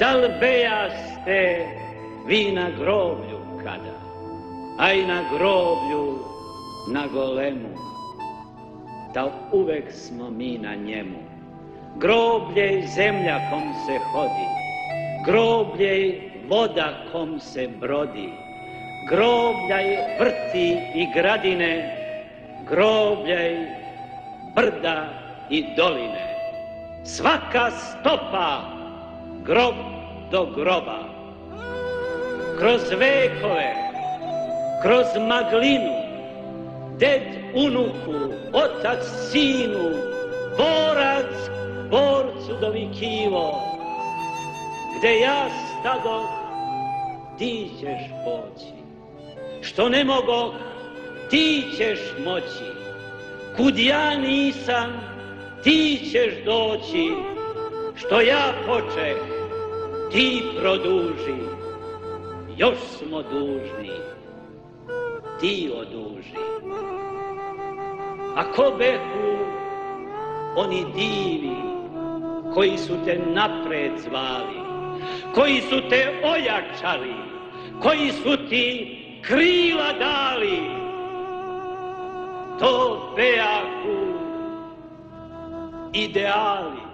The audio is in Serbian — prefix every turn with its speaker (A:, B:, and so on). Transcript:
A: Da li bejaste vi na groblju kada, a i na groblju na golemu, da uvek smo mi na njemu. Groblje i zemlja kom se hodi, groblje i voda kom se brodi, groblja i vrti i gradine, groblja i brda i doline. Svaka stopa grob do groba, kroz vekove, kroz maglinu, ded unuku, otac sinu, borac borcu dovikivo, gde ja stadoh, ti ćeš poći, što ne mogoh, ti ćeš moći, kud ja nisam, ti ćeš doći, što ja počeh, ti produži, još smo dužni, ti oduži. Ako behu oni divi koji su te napred zvali, koji su te ojačali, koji su ti krila dali, to bejahu ideali.